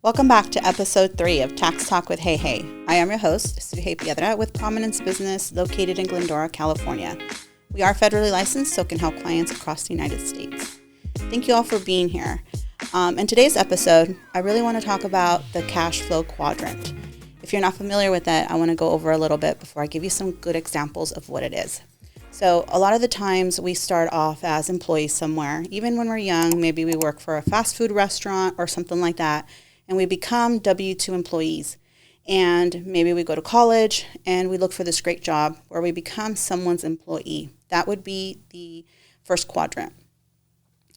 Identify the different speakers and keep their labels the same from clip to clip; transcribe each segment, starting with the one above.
Speaker 1: Welcome back to episode 3 of Tax Talk with Hey Hey. I am your host, Suhey Piedra with Prominence Business located in Glendora, California. We are federally licensed, so can help clients across the United States. Thank you all for being here. In today's episode, I really want to talk about the cash flow quadrant. If you're not familiar with that, I want to go over a little bit before I give you some good examples of what it is. So a lot of the times we start off as employees somewhere, even when we're young, maybe we work for a fast food restaurant or something like that, and we become W-2 employees. And maybe we go to college and we look for this great job where we become someone's employee. That would be the first quadrant.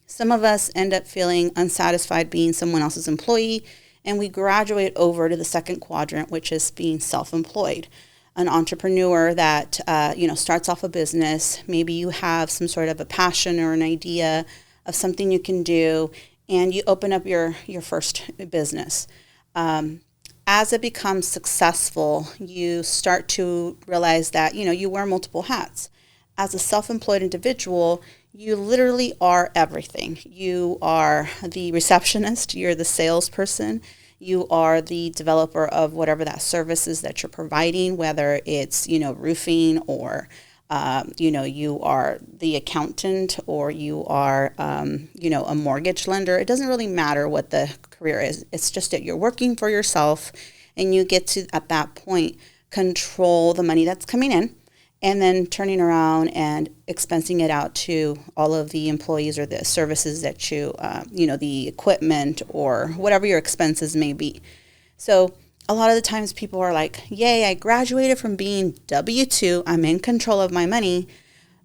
Speaker 1: Some of us end up feeling unsatisfied being someone else's employee, and we graduate over to the second quadrant, which is being self-employed. An entrepreneur that starts off a business. Maybe you have some sort of a passion or an idea of something you can do, and you open up your first business. As it becomes successful, you start to realize that you wear multiple hats. As a self-employed individual, you literally are everything. You are the receptionist, you're the salesperson, you are the developer of whatever that service is that you're providing, whether it's, roofing or, you are the accountant or you are, a mortgage lender. It doesn't really matter what the career is. It's just that you're working for yourself and you get to, at that point, control the money that's coming in and then turning around and expensing it out to all of the employees or the services that you, the equipment or whatever your expenses may be. So a lot of the times people are like, yay, I graduated from being W-2, I'm in control of my money.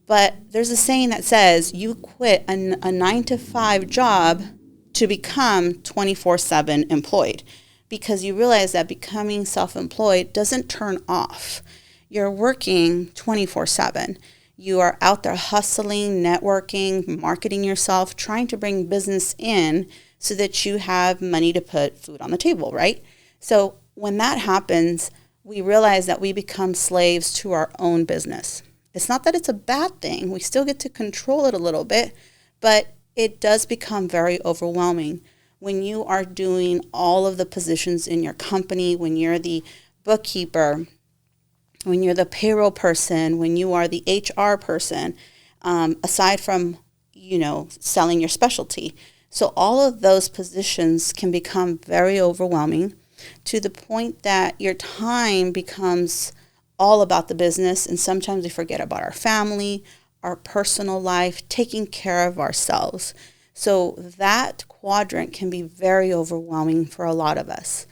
Speaker 1: But there's a saying that says you quit a 9-to-5 job to become 24/7 employed, because you realize that becoming self-employed doesn't turn off. You're working 24/7. You are out there hustling, networking, marketing yourself, trying to bring business in so that you have money to put food on the table, right? So when that happens, we realize that we become slaves to our own business. It's not that it's a bad thing. We still get to control it a little bit, but it does become very overwhelming when you are doing all of the positions in your company, when you're the bookkeeper, when you're the payroll person, when you are the HR person, aside from, selling your specialty. So all of those positions can become very overwhelming to the point that your time becomes all about the business, and sometimes we forget about our family, our personal life, taking care of ourselves. So that quadrant can be very overwhelming for a lot of us.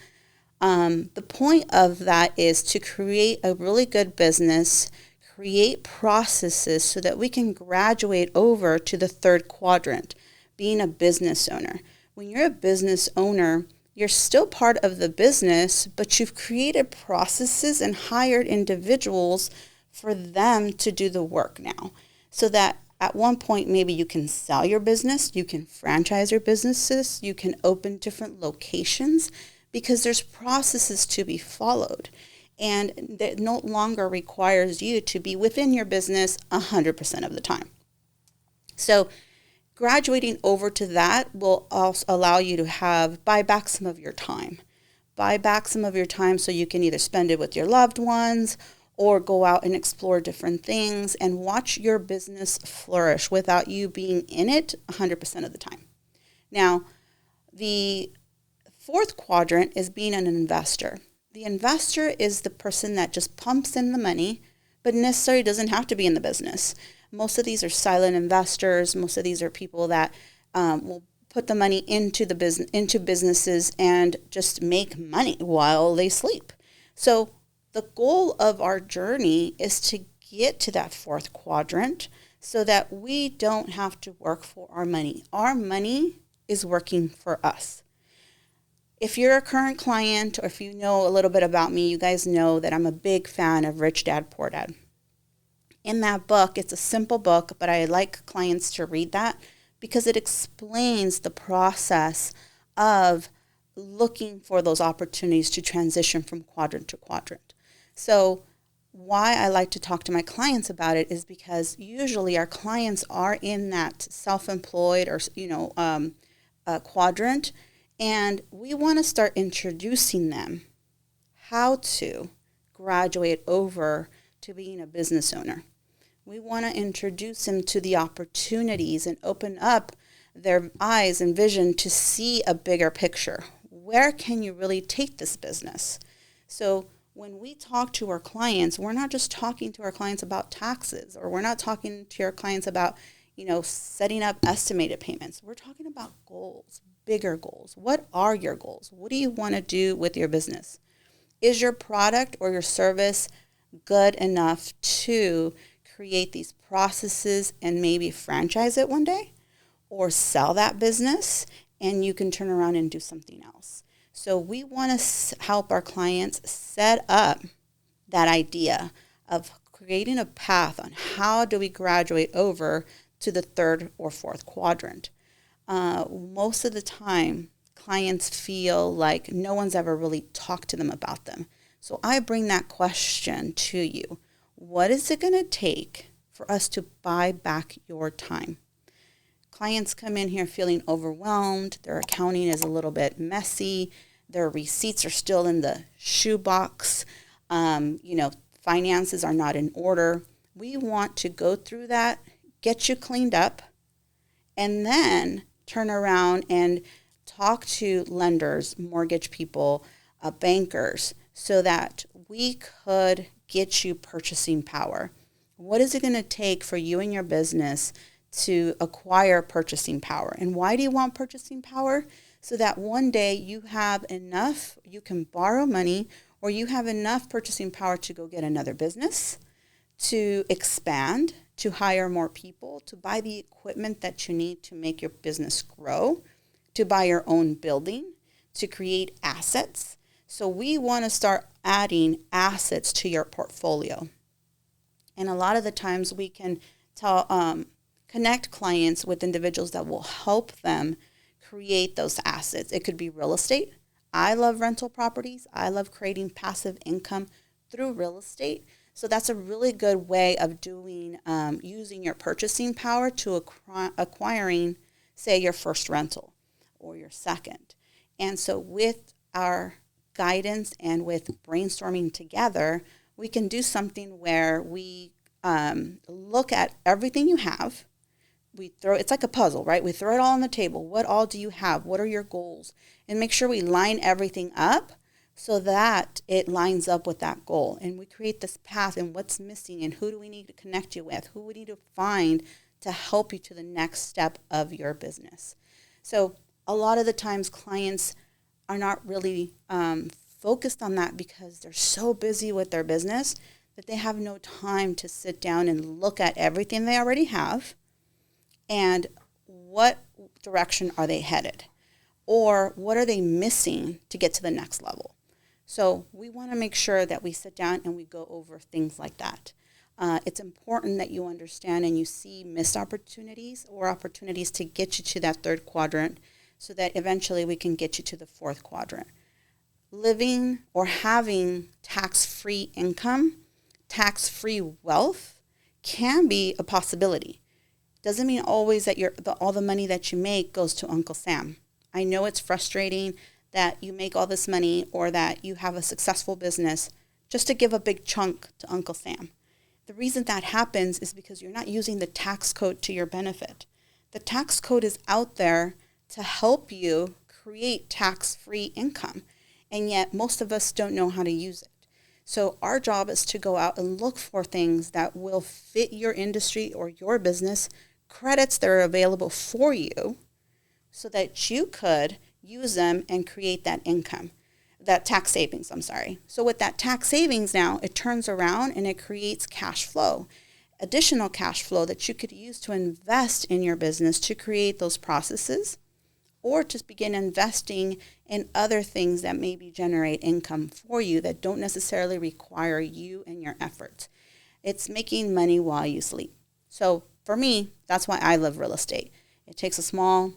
Speaker 1: The point of that is to create a really good business, create processes so that we can graduate over to the third quadrant, being a business owner. When you're a business owner, you're still part of the business, but you've created processes and hired individuals for them to do the work now. So that at one point, maybe you can sell your business, you can franchise your businesses, you can open different locations, because there's processes to be followed. And that no longer requires you to be within your business 100% of the time. So graduating over to that will also allow you to buy back some of your time. Buy back some of your time so you can either spend it with your loved ones or go out and explore different things and watch your business flourish without you being in it 100% of the time. Now, the fourth quadrant is being an investor. The investor is the person that just pumps in the money, but necessarily doesn't have to be in the business. Most of these are silent investors. Most of these are people that will put the money into businesses and just make money while they sleep. So the goal of our journey is to get to that fourth quadrant so that we don't have to work for our money. Our money is working for us. If you're a current client, or if you know a little bit about me, you guys know that I'm a big fan of Rich Dad, Poor Dad. In that book, it's a simple book, but I like clients to read that because it explains the process of looking for those opportunities to transition from quadrant to quadrant. So why I like to talk to my clients about it is because usually our clients are in that self-employed or, quadrant, And we want to start introducing them how to graduate over to being a business owner. We want to introduce them to the opportunities and open up their eyes and vision to see a bigger picture. Where can you really take this business? So when we talk to our clients, we're not just talking to our clients about taxes, or we're not talking to our clients about, setting up estimated payments. We're talking about goals, bigger goals. What are your goals? What do you want to do with your business? Is your product or your service good enough to create these processes and maybe franchise it one day, or sell that business and you can turn around and do something else? So we want to help our clients set up that idea of creating a path on how do we graduate over to the third or fourth quadrant. Most of the time, clients feel like no one's ever really talked to them about them. So I bring that question to you. What is it going to take for us to buy back your time? Clients come in here feeling overwhelmed. Their accounting is a little bit messy. Their receipts are still in the shoebox. Finances are not in order. We want to go through that, get you cleaned up, and then turn around and talk to lenders, mortgage people, bankers, so that we could get you purchasing power. What is it going to take for you and your business to acquire purchasing power? And why do you want purchasing power? So that one day you have enough, you can borrow money, or you have enough purchasing power to go get another business, to expand, to hire more people, to buy the equipment that you need to make your business grow, to buy your own building, to create assets. So we want to start adding assets to your portfolio. And a lot of the times we can connect clients with individuals that will help them create those assets. It could be real estate. I love rental properties. I love creating passive income through real estate. So that's a really good way of doing, using your purchasing power to acquiring, say, your first rental or your second. And so with our guidance and with brainstorming together, we can do something where we look at everything you have. It's like a puzzle, right? We throw it all on the table. What all do you have? What are your goals? And make sure we line everything up so that it lines up with that goal. And we create this path and what's missing and who do we need to connect you with? Who we need to find to help you to the next step of your business. So a lot of the times clients are not really focused on that because they're so busy with their business that they have no time to sit down and look at everything they already have and what direction are they headed, or what are they missing to get to the next level. So we want to make sure that we sit down and we go over things like that. It's important that you understand and you see missed opportunities or opportunities to get you to that third quadrant so that eventually we can get you to the fourth quadrant. Living or having tax-free income, tax-free wealth can be a possibility. Doesn't mean always that all the money that you make goes to Uncle Sam. I know it's frustrating that you make all this money or that you have a successful business just to give a big chunk to Uncle Sam. The reason that happens is because you're not using the tax code to your benefit. The tax code is out there to help you create tax-free income, and yet most of us don't know how to use it. So our job is to go out and look for things that will fit your industry or your business, credits that are available for you so that you could use them and create that income, that tax savings, So with that tax savings now, it turns around and it creates cash flow, additional cash flow that you could use to invest in your business to create those processes, or just begin investing in other things that maybe generate income for you that don't necessarily require you and your efforts. It's making money while you sleep. So for me, that's why I love real estate. It takes a small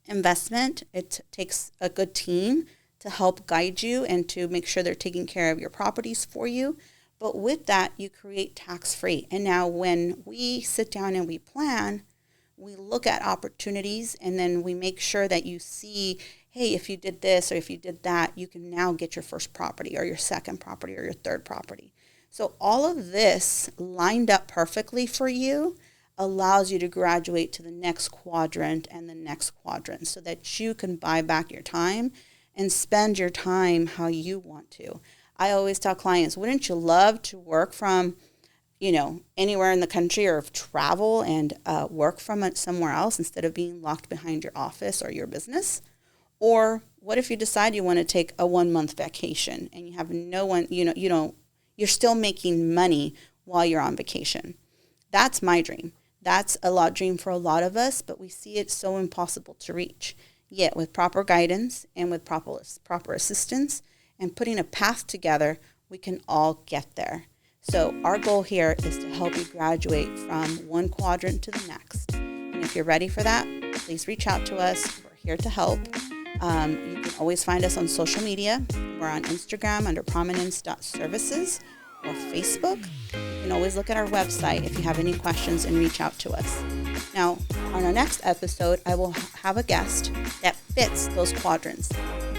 Speaker 1: investment. It takes a good team to help guide you and to make sure they're taking care of your properties for you. But with that, you create tax-free. And now when we sit down and we plan, we look at opportunities and then we make sure that you see, hey, if you did this or if you did that, you can now get your first property or your second property or your third property. So all of this lined up perfectly for you allows you to graduate to the next quadrant and the next quadrant so that you can buy back your time and spend your time how you want to. I always tell clients, wouldn't you love to work from, anywhere in the country or travel and work from it somewhere else instead of being locked behind your office or your business? Or what if you decide you want to take a 1-month vacation and you have no one, you're still making money while you're on vacation? That's my dream. That's a dream for a lot of us, but we see it so impossible to reach. Yet with proper guidance and with proper assistance and putting a path together, we can all get there. So our goal here is to help you graduate from one quadrant to the next. And if you're ready for that, please reach out to us. We're here to help. You can always find us on social media. We're on Instagram under prominence.services or Facebook. You can always look at our website if you have any questions and reach out to us. Now, on our next episode, I will have a guest that fits those quadrants.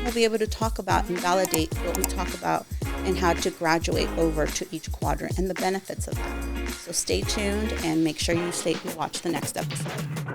Speaker 1: We'll be able to talk about and validate what we talk about and how to graduate over to each quadrant and the benefits of that. So stay tuned and make sure you watch the next episode.